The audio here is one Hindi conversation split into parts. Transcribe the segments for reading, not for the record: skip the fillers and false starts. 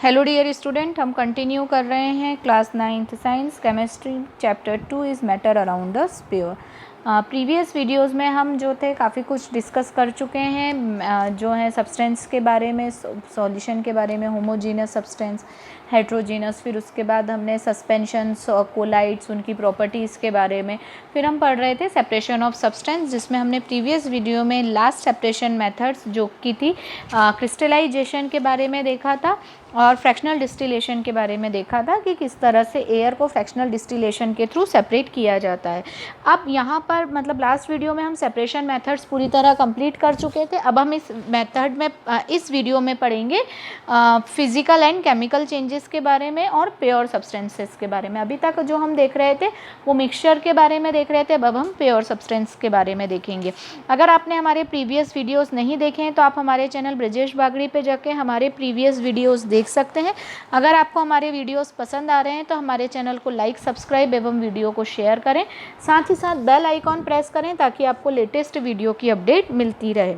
हेलो डियर स्टूडेंट, हम कंटिन्यू कर रहे हैं class 9th science chemistry chapter 2 is matter around the sphere. Previous videos में हम जो थे काफ़ी कुछ डिस्कस कर चुके हैं, जो है सब्सटेंस के बारे में, सॉल्यूशन के बारे में, होमोजीनस सब्सटेंस, हेट्रोजीनस, फिर उसके बाद हमने सस्पेंशंस और कोलाइड्स, उनकी प्रॉपर्टीज़ के बारे में, फिर हम पढ़ रहे थे सेपरेशन ऑफ सब्सटेंस, जिसमें हमने प्रीवियस वीडियो में लास्ट सेपरेशन मेथड्स जो की थी क्रिस्टलाइजेशन के बारे में देखा था और फ्रैक्शनल डिस्टिलेशन के बारे में देखा था कि किस तरह से एयर को फ्रैक्शनल डिस्टिलेशन के थ्रू सेपरेट किया जाता है। अब यहाँ पर मतलब लास्ट वीडियो में हम सेपरेशन मेथड्स पूरी तरह कंप्लीट कर चुके थे। अब हम इस मेथड में इस वीडियो में पढ़ेंगे फिजिकल एंड केमिकल चेंजेस के बारे में और प्योर सब्सटेंसेस के बारे में। अभी तक जो हम देख रहे थे वो मिक्सचर के बारे में देख रहे थे, अब हम प्योर सब्सटेंस के बारे में देखेंगे। अगर आपने हमारे प्रीवियस वीडियोज़ नहीं देखे हैं तो आप हमारे चैनल ब्रजेश बागड़ी पे जाके हमारे प्रीवियस वीडियोज़ देख सकते हैं। अगर आपको हमारे वीडियोस पसंद आ रहे हैं तो हमारे चैनल को लाइक, सब्सक्राइब एवं वीडियो को शेयर करें। साथ ही साथ बेल आइकॉन प्रेस करें ताकि आपको लेटेस्ट वीडियो की अपडेट मिलती रहे।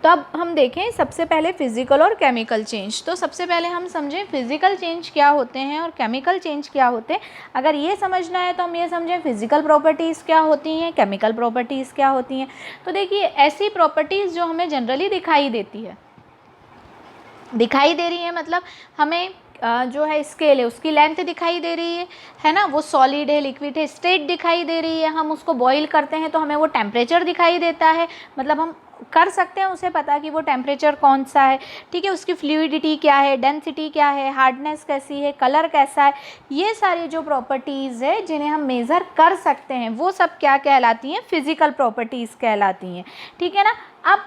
तो अब हम देखें सबसे पहले फिजिकल और केमिकल चेंज। तो सबसे पहले हम समझें फिजिकल चेंज क्या होते हैं और केमिकल चेंज क्या होते हैं। अगर ये समझना है तो हम ये समझें फिजिकल प्रॉपर्टीज़ क्या होती हैं, केमिकल प्रॉपर्टीज़ क्या होती हैं। तो देखिए, ऐसी प्रॉपर्टीज़ जो हमें जनरली दिखाई दे रही है, मतलब हमें जो है स्केल है उसकी लेंथ दिखाई दे रही है ना, वो सॉलिड है, लिक्विड है, स्टेट दिखाई दे रही है। हम उसको बॉईल करते हैं तो हमें वो टेम्परेचर दिखाई देता है, मतलब हम कर सकते हैं उसे पता कि वो टेम्परेचर कौन सा है, ठीक है। उसकी फ्लूइडिटी क्या है, डेंसिटी क्या है, हार्डनेस कैसी है, कलर कैसा है, ये सारी जो प्रॉपर्टीज़ है जिन्हें हम मेज़र कर सकते हैं वो सब क्या कहलाती हैं, फिजिकल प्रॉपर्टीज़ कहलाती हैं, ठीक है ना। अब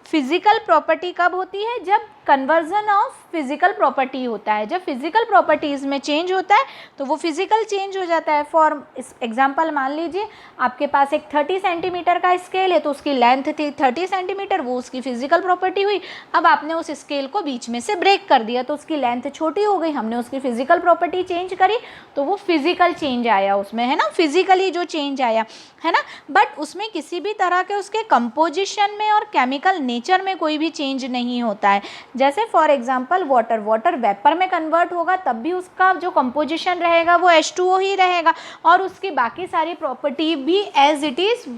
फिजिकल प्रॉपर्टी कब होती है, जब कन्वर्जन ऑफ फिजिकल प्रॉपर्टी होता है। जब फिजिकल प्रॉपर्टीज़ में चेंज होता है तो वो फिजिकल चेंज हो जाता है। फॉर एग्जांपल मान लीजिए आपके पास एक 30 सेंटीमीटर का स्केल है तो उसकी लेंथ थी 30 सेंटीमीटर, वो उसकी फिजिकल प्रॉपर्टी हुई। अब आपने उस स्केल को बीच में से ब्रेक कर दिया तो उसकी लेंथ छोटी हो गई, हमने उसकी फिजिकल प्रॉपर्टी चेंज करी तो वो फिजिकल चेंज आया उसमें, है ना, फिजिकली जो चेंज आया, है ना। बट उसमें किसी भी तरह के उसके कंपोजिशन में और केमिकल नेचर में कोई भी चेंज नहीं होता है। जैसे फॉर एग्जांपल वाटर वेपर में कन्वर्ट होगा तब भी उसका जो कंपोजिशन रहेगा वो H2O ही रहेगा और उसकी बाकी सारी प्रॉपर्टी भी एज इट इज़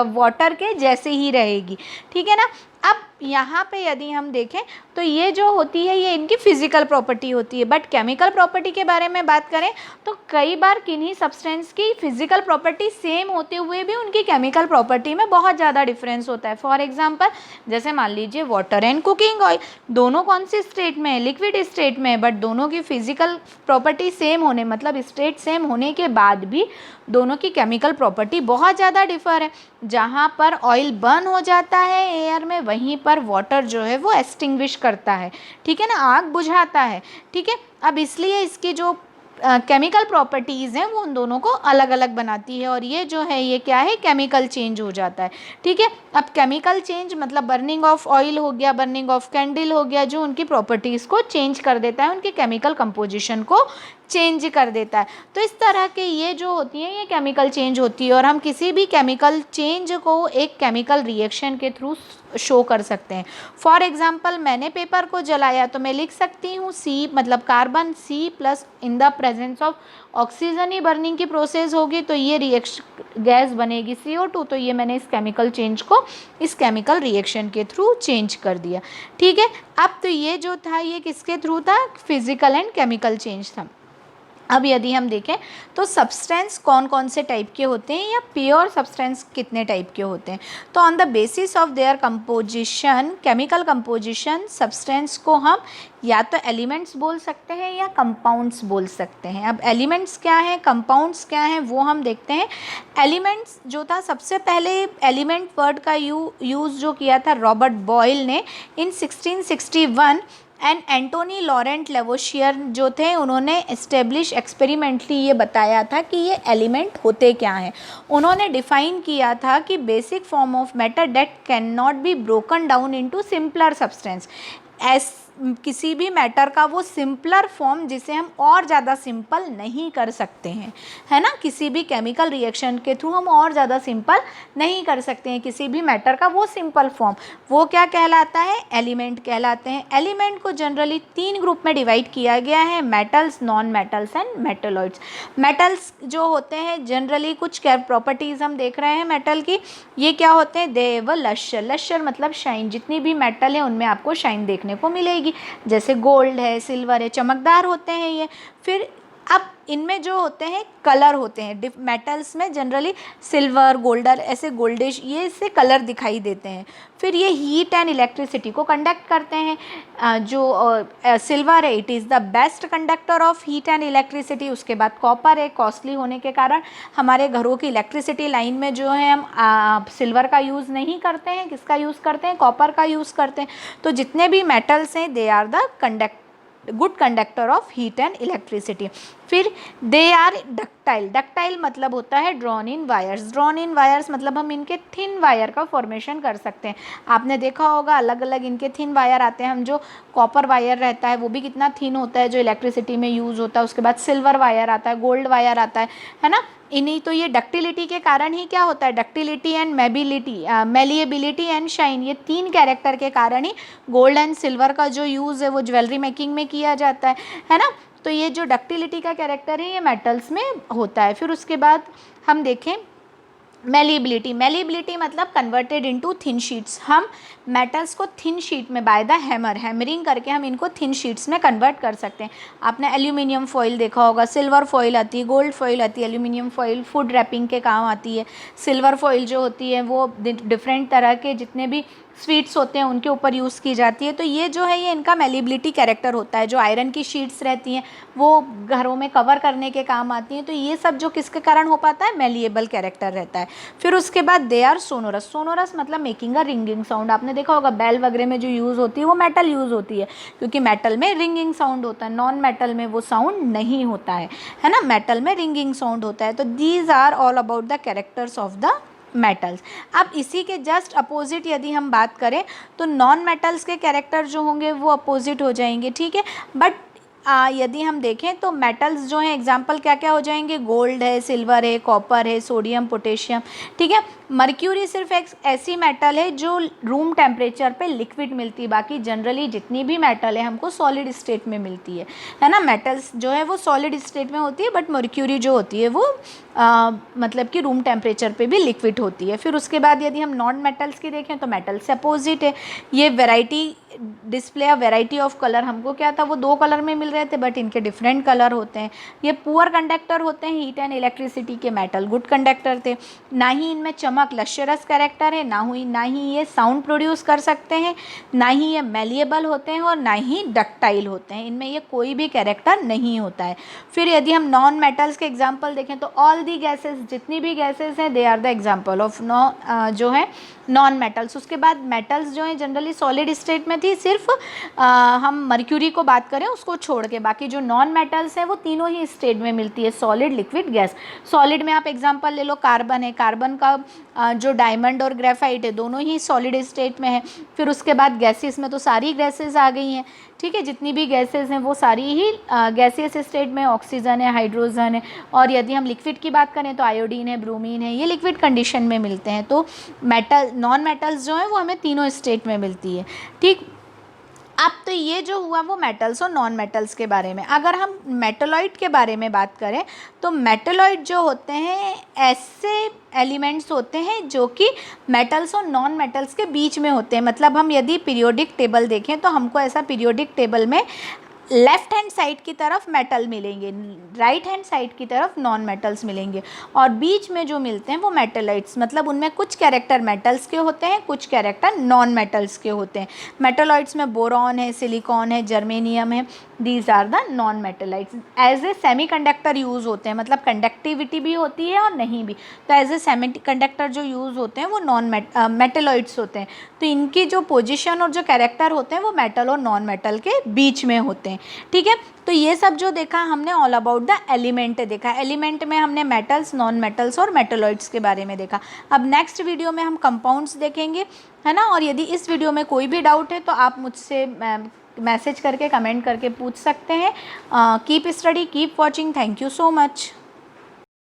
वाटर के जैसे ही रहेगी, ठीक है ना। अब यहाँ पे यदि हम देखें तो ये जो होती है ये इनकी फिजिकल प्रॉपर्टी होती है। बट केमिकल प्रॉपर्टी के बारे में बात करें तो कई बार किन्हीं सब्सटेंस की फिजिकल प्रॉपर्टी सेम होते हुए भी उनकी केमिकल प्रॉपर्टी में बहुत ज़्यादा डिफरेंस होता है। फॉर एग्जांपल जैसे मान लीजिए वाटर एंड कुकिंग ऑयल, दोनों कौन सी स्टेट में है, लिक्विड स्टेट में है, बट दोनों की फिजिकल प्रॉपर्टी सेम होने, मतलब स्टेट सेम होने के बाद भी दोनों की केमिकल प्रॉपर्टी बहुत ज़्यादा डिफर है। जहाँ पर ऑयल बर्न हो जाता है एयर में, वहीं पर वाटर जो है वो एक्सटिंग्विश करता है, ठीक है ना, आग बुझाता है, ठीक है। अब इसलिए इसकी जो केमिकल प्रॉपर्टीज़ हैं वो उन दोनों को अलग अलग बनाती है और ये जो है ये क्या है, केमिकल चेंज हो जाता है, ठीक है। अब केमिकल चेंज मतलब बर्निंग ऑफ ऑयल हो गया, बर्निंग ऑफ कैंडल हो गया, जो उनकी प्रॉपर्टीज़ को चेंज कर देता है, उनकी केमिकल कंपोजिशन को चेंज कर देता है। तो इस तरह के ये जो होती हैं ये केमिकल चेंज होती है और हम किसी भी केमिकल चेंज को एक केमिकल रिएक्शन के थ्रू शो कर सकते हैं। फॉर एग्जांपल मैंने पेपर को जलाया तो मैं लिख सकती हूँ C मतलब carbon C plus in the presence of oxygen he burning की प्रोसेस होगी तो ये रिएक्शन गैस बनेगी CO2। तो ये मैंने इस केमिकल चेंज को इस केमिकल रिएक्शन के थ्रू चेंज कर दिया, ठीक है। अब तो ये जो था ये किसके थ्रू था, फिजिकल एंड केमिकल चेंज था। अब यदि हम देखें तो सब्सटेंस कौन कौन से टाइप के होते हैं या प्योर सब्सटेंस कितने टाइप के होते हैं। तो on the basis of their composition, chemical composition, substance को हम या तो एलिमेंट्स बोल सकते हैं या कंपाउंड्स बोल सकते हैं। अब एलिमेंट्स क्या हैं, कंपाउंड्स क्या हैं, वो हम देखते हैं। एलिमेंट्स जो था, सबसे पहले एलिमेंट वर्ड का यूज़ जो किया था रॉबर्ट बॉयल ने इन 1661 एंड एंटोनी लॉरेंट लेवोशियर जो थे उन्होंने एस्टेब्लिश एक्सपेरिमेंटली ये बताया था कि ये एलिमेंट होते क्या हैं। उन्होंने डिफ़ाइन किया था कि basic form of matter that can not be broken down into simpler substance. किसी भी मैटर का वो सिंपलर फॉर्म जिसे हम और ज़्यादा सिंपल नहीं कर सकते हैं, है ना। किसी भी केमिकल रिएक्शन के थ्रू हम और ज़्यादा सिंपल नहीं कर सकते हैं किसी भी मैटर का वो सिंपल फॉर्म, वो क्या कहलाता है, एलिमेंट कहलाते हैं। एलिमेंट को जनरली 3 ग्रुप में डिवाइड किया गया है, metals, non metals and metalloids. Metals जो होते हैं जनरली कुछ प्रॉपर्टीज़ हम देख रहे हैं मेटल की, ये क्या होते हैं, दे व लश्यर, लश्यर मतलब शाइन, जितनी भी मेटल है उनमें आपको शाइन देखने को मिलेगी, जैसे गोल्ड है, सिल्वर है, चमकदार होते हैं ये। फिर अब इनमें जो होते हैं कलर होते हैं, मेटल्स में जनरली सिल्वर, गोल्डर, ऐसे गोल्डिश ये इससे कलर दिखाई देते हैं। फिर ये हीट एंड इलेक्ट्रिसिटी को कंडक्ट करते हैं। जो सिल्वर है it is the best conductor of heat and electricity. उसके बाद कॉपर है, कॉस्टली होने के कारण हमारे घरों की इलेक्ट्रिसिटी लाइन में जो है हम सिल्वर का यूज़ नहीं करते हैं, किसका यूज़ करते हैं, कॉपर का यूज़ करते हैं। तो जितने भी मेटल्स हैं they are the good conductor of heat and electricity. फिर दे आर डक्टाइल, डक्टाइल मतलब होता है drawn in wires, drawn in wires मतलब हम इनके थिन वायर का फॉर्मेशन कर सकते हैं। आपने देखा होगा अलग अलग इनके थिन वायर आते हैं, हम जो कॉपर वायर रहता है वो भी कितना थिन होता है जो इलेक्ट्रिसिटी में यूज़ होता है। उसके बाद सिल्वर वायर आता है, गोल्ड वायर आता है ना। इन्हीं तो ये डक्टिलिटी के कारण ही क्या होता है, ductility and malleability and shine, ये 3 कैरेक्टर के कारण ही गोल्ड एंड सिल्वर का जो यूज़ है वो ज्वेलरी मेकिंग में किया जाता है ना। तो ये जो डक्टिलिटी का कैरेक्टर है ये मेटल्स में होता है। फिर उसके बाद हम देखें मेलिएबिलिटी, मेलिएबिलिटी मतलब कन्वर्टेड इनटू थिन शीट्स, हम मेटल्स को थिन शीट में बाय द हैमरिंग करके हम इनको थिन शीट्स में कन्वर्ट कर सकते हैं। आपने एल्यूमिनियम फॉइल देखा होगा, सिल्वर फॉइल आती है, गोल्ड फॉइल आती है, एल्यूमिनियम फॉइल फूड रैपिंग के काम आती है, सिल्वर फॉइल जो होती है वो डिफरेंट तरह के जितने भी स्वीट्स होते हैं उनके ऊपर यूज़ की जाती है। तो ये जो है ये इनका मेलिएबिलिटी कैरेक्टर होता है। जो आयरन की शीट्स रहती हैं वो घरों में कवर करने के काम आती हैं, तो ये सब जो किसके कारण हो पाता है, मेलिएबल कैरेक्टर रहता है। फिर उसके बाद दे आर सोनोरस, सोनोरस मतलब मेकिंग अ रिंगिंग साउंड। आपने देखा होगा बेल वगैरह में जो यूज़ होती है वो मेटल यूज़ होती है, क्योंकि मेटल में रिंगिंग साउंड होता है, नॉन मेटल में वो साउंड नहीं होता है ना। मेटल में रिंगिंग साउंड होता है। तो these are all about the characters of the metals. अब इसी के जस्ट अपोजिट यदि हम बात करें तो नॉन मेटल्स के कैरेक्टर जो होंगे वो अपोजिट हो जाएंगे, ठीक है। बट यदि हम देखें तो मेटल्स जो हैं एग्जांपल क्या क्या हो जाएंगे, गोल्ड है, सिल्वर है, कॉपर है, सोडियम, पोटेशियम, ठीक है। मर्क्यूरी सिर्फ एक ऐसी मेटल है जो रूम टेम्परेचर पे लिक्विड मिलती है, बाकी जनरली जितनी भी मेटल है हमको सॉलिड स्टेट में मिलती है ना। मेटल्स जो है वो सॉलिड स्टेट में होती है, बट मर्क्यूरी जो होती है वो मतलब कि रूम टेम्परेचर पे भी लिक्विड होती है। फिर उसके बाद यदि हम नॉन मेटल्स की देखें तो मेटल से अपोजिट है, ये variety display of variety of colour, हमको क्या था वो 2 कलर में मिल रहे थे बट इनके डिफरेंट कलर होते हैं। ये पुअर कंडक्टर होते हैं हीट एंड इलेक्ट्रिसिटी के, मेटल गुड कंडक्टर थे। ना ही इनमें चमक लश्यरस कैरेक्टर है, ना ही ये साउंड प्रोड्यूस कर सकते हैं, ना ही ये मेलिएबल होते हैं और ना ही डक्टाइल होते हैं, इनमें ये कोई भी कैरेक्टर नहीं होता है। फिर यदि हम नॉन मेटल्स के एग्जाम्पल देखें तो ऑल दी गैसेस, जितनी भी गैसेस हैं they are the example of जो है नॉन मेटल्स। उसके बाद मेटल्स जो हैं जनरली सॉलिड स्टेट में थी, सिर्फ हम मर्क्यूरी को बात करें उसको छोड़ के, बाकी जो नॉन मेटल्स हैं वो तीनों ही स्टेट में मिलती है, सॉलिड, लिक्विड, गैस। सॉलिड में आप एग्जांपल ले लो कार्बन है, कार्बन का जो डायमंड और ग्रेफाइट है दोनों ही सॉलिड स्टेट में है। फिर उसके बाद गैसेस में तो सारी गैसेस आ गई हैं, ठीक है, जितनी भी गैसेस हैं वो सारी ही गैसियस स्टेट में, ऑक्सीजन है, हाइड्रोजन है। और यदि हम लिक्विड की बात करें तो आयोडीन है, ब्रोमीन है, ये लिक्विड कंडीशन में मिलते हैं। तो मेटल, नॉन मेटल्स जो हैं वो हमें तीनों स्टेट में मिलती है, ठीक। अब तो ये जो हुआ वो मेटल्स और नॉन मेटल्स के बारे में। अगर हम मेटलॉइड के बारे में बात करें तो मेटलॉइड जो होते हैं ऐसे एलिमेंट्स होते हैं जो कि मेटल्स और नॉन मेटल्स के बीच में होते हैं। मतलब हम यदि पीरियोडिक टेबल देखें तो हमको ऐसा पीरियोडिक टेबल में लेफ़्ट हैंड साइड की तरफ मेटल मिलेंगे, राइट हैंड साइड की तरफ नॉन मेटल्स मिलेंगे, और बीच में जो मिलते हैं वो मेटलॉइड्स, मतलब उनमें कुछ कैरेक्टर मेटल्स के होते हैं, कुछ कैरेक्टर नॉन मेटल्स के होते हैं। मेटलॉइड्स में बोरॉन है, सिलिकॉन है, जर्मेनियम है, these are the non metalloids. As a semi conductor use होते हैं, मतलब कंडक्टिविटी भी होती है और नहीं भी, तो एज ए सेमी कंडक्टर जो यूज़ होते हैं वो नॉन मेटलॉइड्स होते हैं। तो इनकी जो पोजिशन और जो कैरेक्टर होते हैं वो मेटल और नॉन मेटल के बीच में होते हैं। हैं, ठीक है। तो ये सब जो देखा हमने ऑल अबाउट द एलिमेंट देखा। एलिमेंट में हमने मेटल्स, नॉन मेटल्स और मेटलॉइड्स के बारे में देखा। अब नेक्स्ट वीडियो में हम कंपाउंड्स देखेंगे, है ना। और यदि इस वीडियो में कोई भी डाउट है तो आप मुझसे मैसेज करके, कमेंट करके पूछ सकते हैं। Keep study, keep watching, thank you so much.